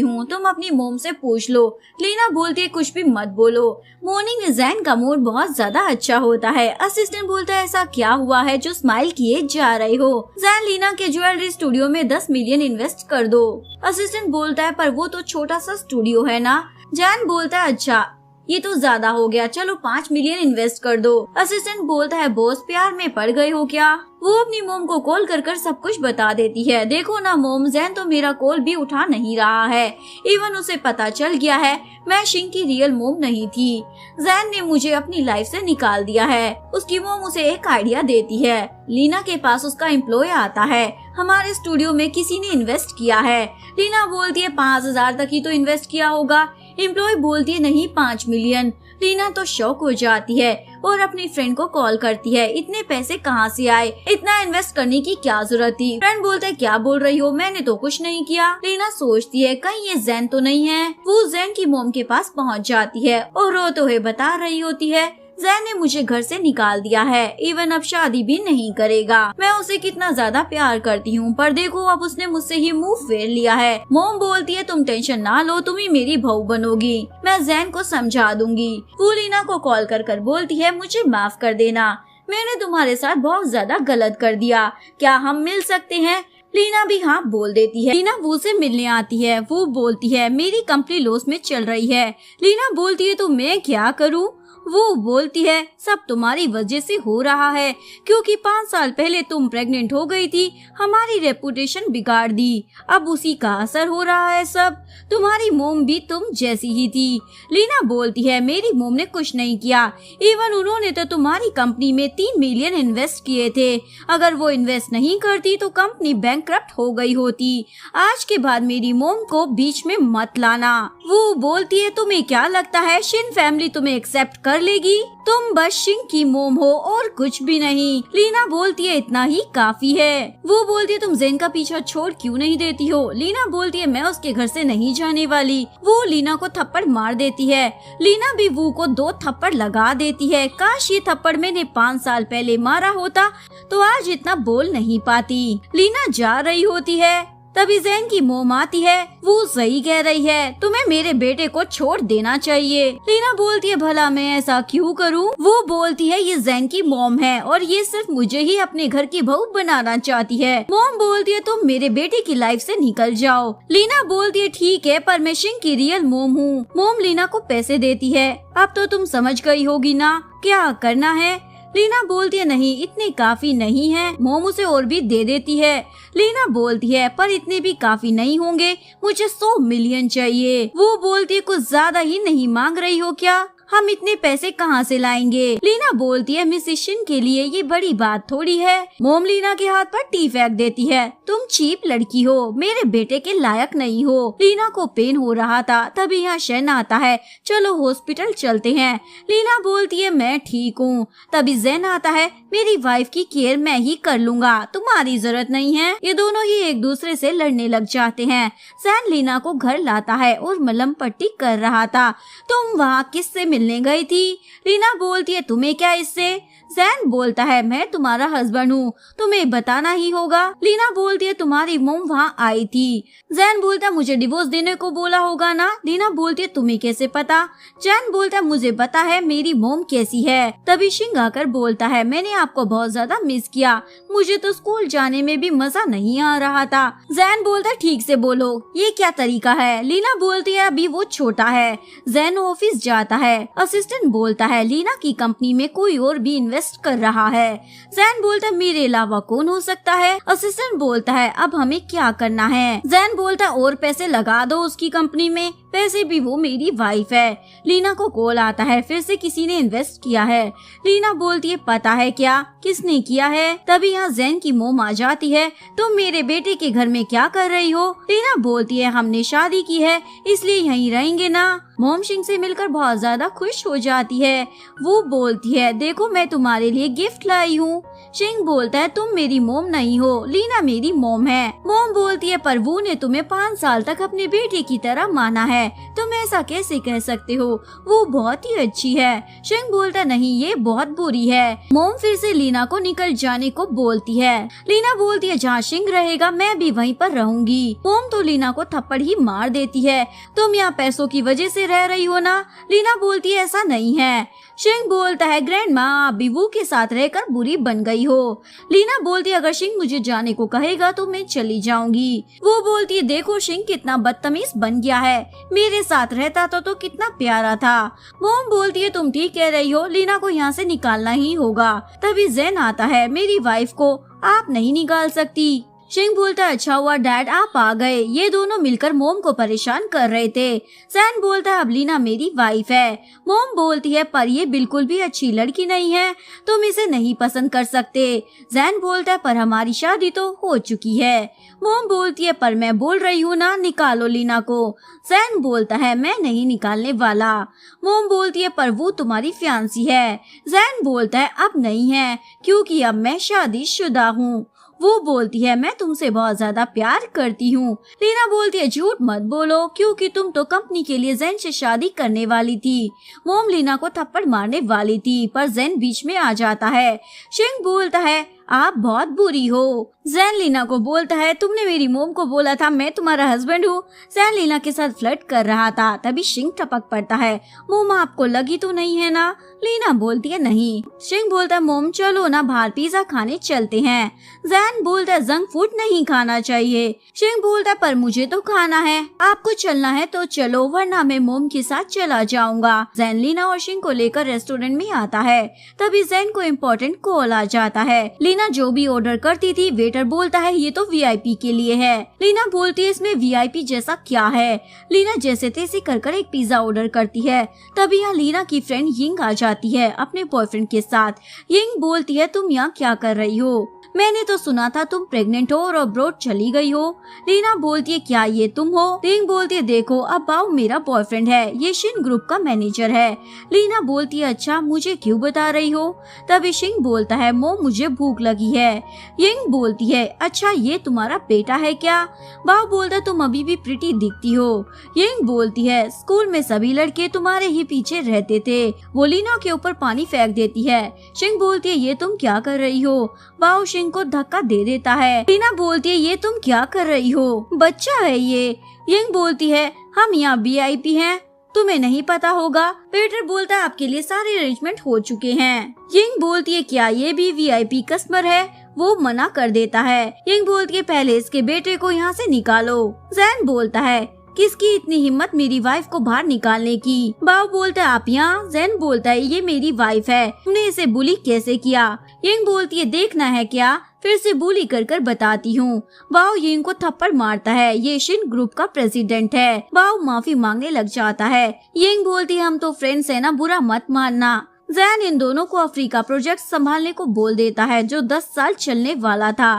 [SPEAKER 1] हूँ, तुम अपनी मोम से पूछ लो। लीना बोलती है कुछ भी मत बोलो। मॉर्निंग में ज़ेन का मूड बहुत ज्यादा अच्छा होता है। असिस्टेंट बोलता है ऐसा क्या हुआ है जो स्माइल किए जा रहे हो। ज़ेन लीना के ज्वेलरी स्टूडियो में 10 मिलियन इन्वेस्ट कर दो। असिस्टेंट बोलता है पर वो तो छोटा सा स्टूडियो है ना। ज़ेन बोलता है अच्छा ये तो ज्यादा हो गया, चलो 5 मिलियन इन्वेस्ट कर दो। असिस्टेंट बोलता है बॉस प्यार में पड़ गए हो क्या। वो अपनी मोम को कॉल कर सब कुछ बता देती है। देखो ना मोम, ज़ेन तो मेरा कॉल भी उठा नहीं रहा है। इवन उसे पता चल गया है मैं शिंग की रियल मोम नहीं थी। ज़ेन ने मुझे अपनी लाइफ से निकाल दिया है। उसकी मोम उसे एक आइडिया देती है। लीना के पास उसका एम्प्लॉय आता है। हमारे स्टूडियो में किसी ने इन्वेस्ट किया है। लीना बोलती है 5000 तक ही तो इन्वेस्ट किया होगा। एम्प्लॉय बोलती है नहीं 5 मिलियन। लीना तो शॉक हो जाती है और अपनी फ्रेंड को कॉल करती है। इतने पैसे कहाँ से आए, इतना इन्वेस्ट करने की क्या जरूरत थी। फ्रेंड बोलता है क्या बोल रही हो, मैंने तो कुछ नहीं किया। लीना सोचती है कहीं ये ज़ेन तो नहीं है। वो ज़ेन की मोम के पास पहुँच जाती है और रोते हुए बता रही होती है ज़ेन ने मुझे घर से निकाल दिया है, इवन अब शादी भी नहीं करेगा। मैं उसे कितना ज्यादा प्यार करती हूँ, पर देखो अब उसने मुझसे ही मुंह फेर लिया है। मोम बोलती है तुम टेंशन ना लो, तुम ही मेरी बहू बनोगी, मैं ज़ेन को समझा दूंगी। वो लीना को कॉल कर बोलती है मुझे माफ कर देना, मैंने तुम्हारे साथ बहुत ज्यादा गलत कर दिया, क्या हम मिल सकते हैं। लीना भी हाँ बोल देती है। लीना वो से मिलने आती है। वो बोलती है मेरी कंपनी लॉस में चल रही है। लीना बोलती है तो मैं क्या करूँ। वो बोलती है सब तुम्हारी वजह से हो रहा है, क्योंकि 5 साल पहले तुम प्रेग्नेंट हो गई थी, हमारी रेपुटेशन बिगाड़ दी, अब उसी का असर हो रहा है सब। तुम्हारी मोम भी तुम जैसी ही थी। लीना बोलती है मेरी मोम ने कुछ नहीं किया, इवन उन्होंने तो तुम्हारी कंपनी में 3 मिलियन इन्वेस्ट किए थे। अगर वो इन्वेस्ट नहीं करती तो कंपनी बैंकक्रप्ट हो गई होती। आज के बाद मेरी मोम को बीच में मत लाना। वो बोलती है तुम्हें क्या लगता है शिन फैमिली तुम्हें एक्सेप्ट कर लेगी, तुम बस शिंग की मोम हो और कुछ भी नहीं। लीना बोलती है इतना ही काफी है। वो बोलती है तुम ज़ेन का पीछा छोड़ क्यों नहीं देती हो। लीना बोलती है मैं उसके घर से नहीं जाने वाली। वो लीना को थप्पड़ मार देती है। लीना भी वो को 2 थप्पड़ लगा देती है। काश ये थप्पड़ मैंने 5 साल पहले मारा होता तो आज इतना बोल नहीं पाती। लीना जा रही होती है तभी जैन की मोम आती है। वो सही कह रही है, तुम्हें मेरे बेटे को छोड़ देना चाहिए। लीना बोलती है भला मैं ऐसा क्यों करूं? वो बोलती है ये जैन की मोम है और ये सिर्फ मुझे ही अपने घर की बहू बनाना चाहती है। मोम बोलती है तुम मेरे बेटे की लाइफ से निकल जाओ। लीना बोलती है ठीक है, पर मैं शिंग की रियल मोम हूँ। मोम लीना को पैसे देती है। अब तो तुम समझ गई होगी ना क्या करना है। लीना बोलती है नहीं, इतने काफी नहीं है। मोम उसे और भी दे देती है। लीना बोलती है पर इतने भी काफी नहीं होंगे, मुझे 100 मिलियन चाहिए। वो बोलती है कुछ ज्यादा ही नहीं मांग रही हो क्या? हम इतने पैसे कहाँ से लाएंगे? लीना बोलती है मिस शिन के लिए ये बड़ी बात थोड़ी है। मोम लीना के हाथ पर टी फेंक देती है। तुम चीप लड़की हो, मेरे बेटे के लायक नहीं हो। लीना को पेन हो रहा था, तभी यहाँ शन आता है। चलो हॉस्पिटल चलते हैं। लीना बोलती है मैं ठीक हूँ। तभी जैन आता है। मेरी वाइफ की केयर मैं ही कर लूँगा, तुम्हारी जरूरत नहीं है। ये दोनों ही एक दूसरे से लड़ने लग जाते हैं। जैन लीना को घर लाता है और मलहम पट्टी कर रहा था। तुम वहाँ किससे मिलने गई थी? लीना बोलती है तुम्हें क्या इससे? जैन बोलता है मैं तुम्हारा हस्बैंड हूँ, तुम्हें बताना ही होगा। लीना बोलती है तुम्हारी मोम वहाँ आई थी। जैन बोलता है मुझे डिवोर्स देने को बोला होगा ना। लीना बोलती है तुम्हें कैसे पता? जैन बोलता है मुझे पता है मेरी मोम कैसी है। तभी शिंग आकर बोलता है मैंने आपको बहुत ज्यादा मिस किया, मुझे तो स्कूल जाने में भी मजा नहीं आ रहा था। जैन बोलता है ठीक से बोलो, ये क्या तरीका है? लीना बोलती है अभी वो छोटा है। जैन ऑफिस जाता है। असिस्टेंट बोलता है लीना की कंपनी में कोई और भी इन्वेस्ट कर रहा है। जैन बोलता है मेरे अलावा कौन हो सकता है? असिस्टेंट बोलता है अब हमें क्या करना है? जैन बोलता है और पैसे लगा दो उसकी कंपनी में, पैसे भी वो मेरी वाइफ है। लीना को कॉल आता है, फिर से किसी ने इन्वेस्ट किया है। लीना बोलती है पता है क्या किसने किया है? तभी यहाँ जैन की मोम आ जाती है। तुम मेरे बेटे के घर में क्या कर रही हो? लीना बोलती है हमने शादी की है इसलिए यहीं रहेंगे ना। मोम शिंग से मिलकर बहुत ज्यादा खुश हो जाती है। वो बोलती है देखो मैं तुम्हारे लिए गिफ्ट लाई हूँ। शिंग बोलता है तुम मेरी मोम नहीं हो, लीना मेरी मोम है। मोम बोलती है पर वो ने तुम्हें 5 साल तक अपने बेटे की तरह माना है, तुम ऐसा कैसे कह सकते हो? वो बहुत ही अच्छी है। शिंग बोलता नहीं ये बहुत बुरी है। मोम फिर से लीना को निकल जाने को बोलती है। लीना बोलती है जहाँ शिंग रहेगा मैं भी वहीं पर रहूंगी। मोम तो लीना को थप्पड़ ही मार देती है। तुम यहाँ पैसों की वजह से रह रही हो ना? लीना बोलती है ऐसा नहीं है। शिंग बोलता है ग्रैंड माँ आप भी वो के साथ रहकर बुरी बन गई हो। लीना बोलती है अगर शिंग मुझे जाने को कहेगा तो मैं चली जाऊंगी। वो बोलती है देखो शिंग कितना बदतमीज बन गया है, मेरे साथ रहता तो कितना प्यारा था। मोम बोलती है तुम ठीक कह रही हो, लीना को यहाँ से निकालना ही होगा। तभी जैन आता है मेरी वाइफ को आप नहीं निकाल सकती। शिंग बोलता है अच्छा हुआ डैड आप आ गए, ये दोनों मिलकर मोम को परेशान कर रहे थे। जैन बोलता है अब लीना मेरी वाइफ है। मोम बोलती है पर ये बिल्कुल भी अच्छी लड़की नहीं है, तुम इसे नहीं पसंद कर सकते। जैन बोलता है पर हमारी शादी तो हो चुकी है। मोम बोलती है पर मैं बोल रही हूँ ना निकालो लीना को। जैन बोलता है मैं नहीं निकालने वाला। मोम बोलती है पर वो तुम्हारी फियांसी है। जैन बोलता है अब नहीं है क्योंकि अब मैं शादीशुदा हूँ। वो बोलती है मैं तुमसे बहुत ज्यादा प्यार करती हूँ। लीना बोलती है झूठ मत बोलो क्योंकि तुम तो कंपनी के लिए जैन से शादी करने वाली थी। मोम लीना को थप्पड़ मारने वाली थी पर जैन बीच में आ जाता है। शिंग बोलता है आप बहुत बुरी हो। जैन लीना को बोलता है तुमने मेरी मोम को बोला था मैं तुम्हारा हस्बैंड हूँ। जैन लीना के साथ फ्लर्ट कर रहा था। तभी शिंग टपक पड़ता है। मोम आपको लगी तो नहीं है ना? लीना बोलती है नहीं। शिंग बोलता है मोम चलो ना बाहर पिज्जा खाने चलते हैं। जैन बोलता है जंक फूड नहीं खाना चाहिए। शिंग बोलता है पर मुझे तो खाना है, आपको चलना है तो चलो वरना मैं मोम के साथ चला जाऊंगा। जैन लीना और शिंग को लेकर रेस्टोरेंट में आता है। तभी जैन को इम्पोर्टेंट कॉल आ जाता है। लीना जो भी ऑर्डर करती थी वेटर बोलता है ये तो वीआईपी के लिए है। लीना बोलती है इसमें वीआईपी जैसा क्या है? लीना जैसे तैसे कर एक पिज्जा ऑर्डर करती है। तभी यहाँ लीना की फ्रेंड यिंग आ जाती है अपने बॉयफ्रेंड के साथ। यिंग बोलती है तुम यहाँ क्या कर रही हो? मैंने तो सुना था तुम प्रेग्नेंट हो और अब्रॉड चली गई हो। लीना बोलती है क्या ये तुम हो? यिंग बोलती है देखो अब बाव मेरा बॉयफ्रेंड है, ये शिन ग्रुप का मैनेजर है। लीना बोलती है अच्छा मुझे क्यों बता रही हो? तभी शिंग बोलता है मोम मुझे भूख लगी है। यिंग बोलती है, अच्छा ये तुम्हारा बेटा है क्या? बाओ बोलता, तुम अभी भी प्रिटी दिखती हो। यिंग बोलती है, स्कूल में सभी लड़के तुम्हारे ही पीछे रहते थे। वो लीना के ऊपर पानी फेंक देती है। शिंग बोलती है, ये तुम क्या कर रही हो? बाओ शिंग को धक्का दे देता है। लीना बोलती है, ये तुम क्या कर रही हो? बच्चा है ये। यिंग बोलती है, हम यहाँ VIP हैं, तुम्हें नहीं पता होगा। पीटर बोलता है, आपके लिए सारे अरेंजमेंट हो चुके हैं। यिंग बोलती है, क्या ये भी VIP कस्टमर है? वो मना कर देता है। यिंग बोलती है, पहले इसके बेटे को यहाँ से निकालो। जैन बोलता है, किसकी इतनी हिम्मत मेरी वाइफ को बाहर निकालने की? बाओ बोलता है, आप यहाँ? जैन बोलता है, ये मेरी वाइफ है, तुमने इसे बुली कैसे किया? यिंग बोलती है, देखना है क्या? फिर से बुली कर कर बताती हूँ। बाओ यिंग को थप्पड़ मारता है। ये शिन ग्रुप का प्रेसिडेंट है। बाओ माफी मांगने लग जाता है। यिंग बोलती है, हम तो फ्रेंड्स है ना, बुरा मत मानना। जैन इन दोनों को अफ्रीका प्रोजेक्ट संभालने को बोल देता है, जो 10 साल चलने वाला था।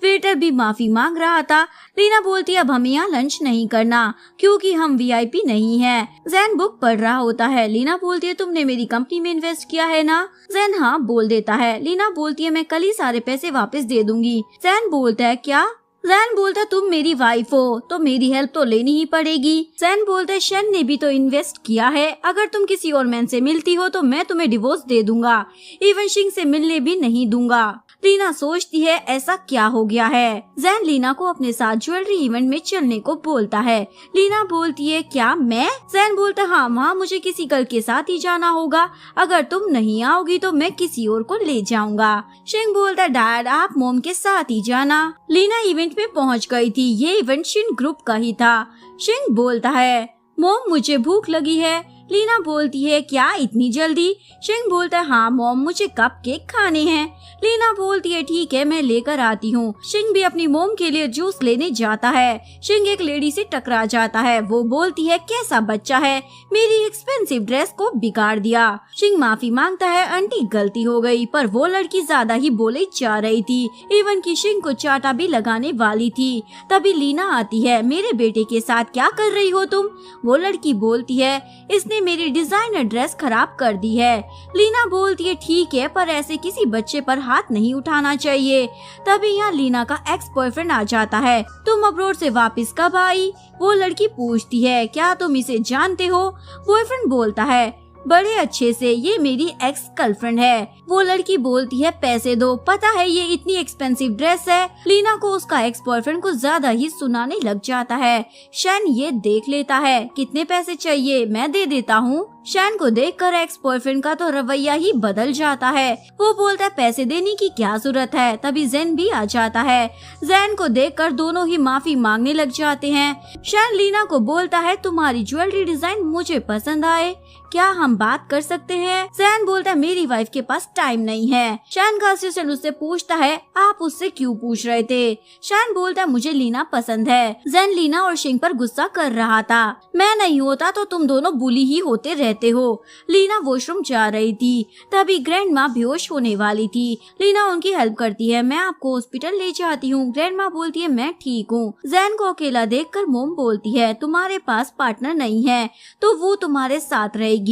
[SPEAKER 1] वेटर भी माफी मांग रहा था। लीना बोलती है, अब हमें यहाँ लंच नहीं करना क्योंकि हम VIP नहीं हैं। जैन बुक पढ़ रहा होता है। लीना बोलती है, तुमने मेरी कंपनी में इन्वेस्ट किया है ना? जैन हाँ बोल देता है। लीना बोलती है, मैं कल ही सारे पैसे वापस दे दूंगी। जैन बोलता है, क्या? जैन बोलता है, तुम मेरी वाइफ हो तो मेरी हेल्प तो लेनी ही पड़ेगी। जैन बोलता है, शन ने भी तो इन्वेस्ट किया है, अगर तुम किसी और मैन से मिलती हो तो मैं तुम्हें डिवोर्स दे दूंगा, इवन शिंग से मिलने भी नहीं दूंगा। लीना सोचती है, ऐसा क्या हो गया है? जैन लीना को अपने साथ ज्वेलरी इवेंट में चलने को बोलता है। लीना बोलती है, क्या मैं? जैन बोलता है, हाँ वहाँ मुझे किसी गर्ल के साथ ही जाना होगा, अगर तुम नहीं आओगी तो मैं किसी और को ले जाऊंगा। शिंग बोलता है, डैड आप मोम के साथ ही जाना। लीना इवेंट में पहुँच गई थी। ये इवेंट शिन ग्रुप का ही था। शिंग बोलता है, मोम मुझे भूख लगी है। लीना बोलती है, क्या इतनी जल्दी? शिंग बोलता है, हाँ मोम मुझे कप केक खाने हैं। लीना बोलती है, ठीक है मैं लेकर आती हूँ। शिंग भी अपनी मोम के लिए जूस लेने जाता है। शिंग एक लेडी से टकरा जाता है। वो बोलती है, कैसा बच्चा है, मेरी एक्सपेंसिव ड्रेस को बिगाड़ दिया। शिंग माफी मांगता है, आंटी गलती हो गई, पर वो लड़की ज्यादा ही बोले जा रही थी, इवन की शिंग को चाटा भी लगाने वाली थी। तभी लीना आती है। मेरे बेटे के साथ क्या कर रही हो तुम? वो लड़की बोलती है, इसने मेरी डिजाइनर ड्रेस खराब कर दी है। लीना बोलती है, ठीक है पर ऐसे किसी बच्चे पर हाथ नहीं उठाना चाहिए। तभी यहाँ लीना का एक्स बॉयफ्रेंड आ जाता है। तुम अब्रोड से वापस कब आई? वो लड़की पूछती है, क्या तुम इसे जानते हो? बॉयफ्रेंड बोलता है, बड़े अच्छे से, ये मेरी एक्स गर्लफ्रेंड है। वो लड़की बोलती है, पैसे दो, पता है ये इतनी एक्सपेंसिव ड्रेस है। लीना को उसका एक्स बॉयफ्रेंड को ज्यादा ही सुनाने लग जाता है। शैन ये देख लेता है, कितने पैसे चाहिए? मैं दे देता हूँ। शैन को देखकर एक्स बॉयफ्रेंड का तो रवैया ही बदल जाता है। वो बोलता है, पैसे देने की क्या जरूरत है? तभी जैन भी आ जाता है। जैन को देखकर दोनों ही माफी मांगने लग जाते हैं। शैन लीना को बोलता है, तुम्हारी ज्वेलरी डिजाइन मुझे पसंद आए, क्या हम बात कर सकते हैं? जैन बोलता है, मेरी वाइफ के पास टाइम नहीं है। शैन का असिस्टेंट उससे पूछता है, आप उससे क्यों पूछ रहे थे? शैन बोलता है, मुझे लीना पसंद है। जैन लीना और शिंग पर गुस्सा कर रहा था। मैं नहीं होता तो तुम दोनों बुली ही होते रहते हो। लीना वॉशरूम जा रही थी। तभी ग्रैंड माँ बेहोश होने वाली थी। लीना उनकी हेल्प करती है, मैं आपको हॉस्पिटल ले जाती हूँ। ग्रैंड माँ बोलती है, मैं ठीक हूँ। जैन को अकेला देखकर मोम बोलती है, तुम्हारे पास पार्टनर नहीं है तो वो तुम्हारे साथ रहेगी।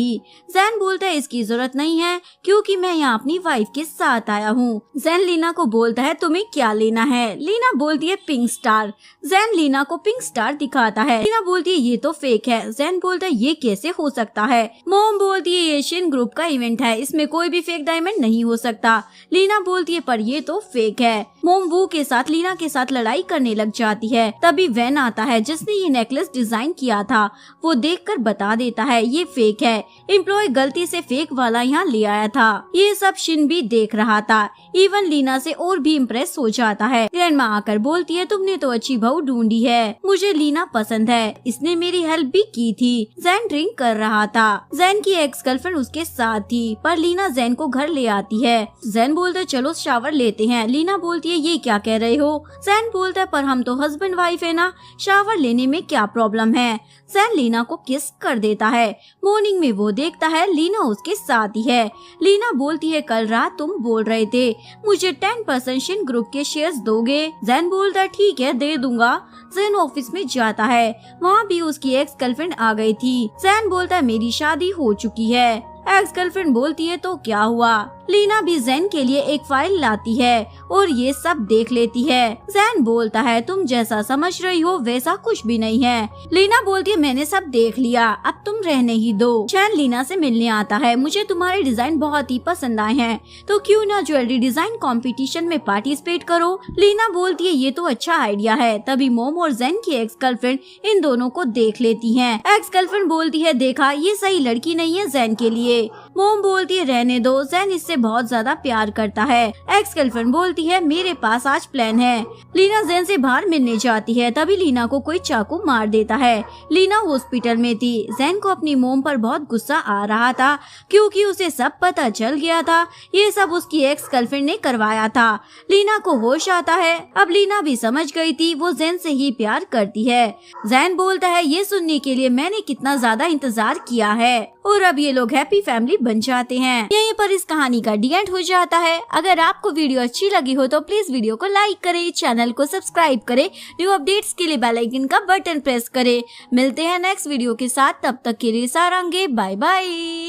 [SPEAKER 1] जैन बोलता है, इसकी जरूरत नहीं है क्योंकि मैं यहाँ अपनी वाइफ के साथ आया हूँ। जैन लीना को बोलता है, तुम्हें क्या लेना है? लीना बोलती है, पिंक स्टार। जैन लीना को पिंक स्टार दिखाता है। लीना बोलती है, ये तो फेक है। जैन बोलता है, ये कैसे हो सकता है? मोम बोलती है, ये शिन ग्रुप का इवेंट है, इसमें कोई भी फेक डायमंड नहीं हो सकता। लीना बोलती है, पर ये तो फेक है। मोम वू के साथ लीना के साथ लड़ाई करने लग जाती है। तभी वैन आता है जिसने ये नेकलेस डिजाइन किया था। वो देखकर बता देता है, ये फेक है, एम्प्लॉय गलती से फेक वाला यहाँ ले आया था। ये सब शिन भी देख रहा था। इवन लीना से और भी इम्प्रेस हो जाता है। ग्रैंडमा आकर बोलती है, तुमने तो अच्छी बहू ढूंढी है, मुझे लीना पसंद है, इसने मेरी हेल्प भी की थी। जैन ड्रिंक कर रहा था। जैन की एक्स गर्लफ्रेंड उसके साथ थी, पर लीना जैन को घर ले आती है। जैन बोलता है, चलो शावर लेते हैं। लीना बोलती है, ये क्या कह रहे हो? जैन बोलता है, पर हम तो हस्बैंड वाइफ है ना, शावर लेने में क्या प्रॉब्लम है? जैन लीना को किस कर देता है। मॉर्निंग में वो देखता है लीना उसके साथ ही है। लीना बोलती है, कल रात तुम बोल रहे थे मुझे 10% शिन ग्रुप के शेयर्स दोगे? जैन बोलता है, ठीक है दे दूंगा। जैन ऑफिस में जाता है। वहाँ भी उसकी एक्स गर्लफ्रेंड आ गई थी। जैन बोलता है, मेरी शादी हो चुकी है। एक्स गर्लफ्रेंड बोलती है तो क्या हुआ। लीना भी जैन के लिए एक फाइल लाती है और ये सब देख लेती है। जैन बोलता है तुम जैसा समझ रही हो वैसा कुछ भी नहीं है। लीना बोलती है मैंने सब देख लिया, अब तुम रहने ही दो। जैन लीना से मिलने आता है, मुझे तुम्हारे डिजाइन बहुत ही पसंद आए हैं, तो क्यों ना ज्वेलरी डिजाइन कंपटीशन में पार्टिसिपेट करो। लीना बोलती है ये तो अच्छा आइडिया है। तभी मोम और जैन की एक्स गर्लफ्रेंड इन दोनों को देख लेती है। एक्स गर्लफ्रेंड बोलती है देखा ये सही लड़की नहीं है जैन के लिए। मोम बोलती है रहने दो, जैन इससे बहुत ज्यादा प्यार करता है। एक्स गर्लफ्रेंड बोलती है मेरे पास आज प्लान है। लीना जैन से बाहर मिलने जाती है, तभी लीना को कोई चाकू मार देता है। लीना हॉस्पिटल में थी। जैन को अपनी मोम पर बहुत गुस्सा आ रहा था क्योंकि उसे सब पता चल गया था। ये सब उसकी एक्स गर्लफ्रेंड ने करवाया था। लीना को होश आता है। अब लीना भी समझ गई थी वो जैन से ही प्यार करती है। जैन बोलता है ये सुनने के लिए मैंने कितना ज्यादा इंतजार किया है। और अब ये लोग हैप्पी फैमिली बन जाते हैं। यहीं पर इस कहानी का डी एंड हो जाता है। अगर आपको वीडियो अच्छी लगी हो तो प्लीज वीडियो को लाइक करें, चैनल को सब्सक्राइब करें, न्यू अपडेट्स के लिए बेल आइकन का बटन प्रेस करें। मिलते हैं नेक्स्ट वीडियो के साथ, तब तक के लिए सारंगे, बाय बाय।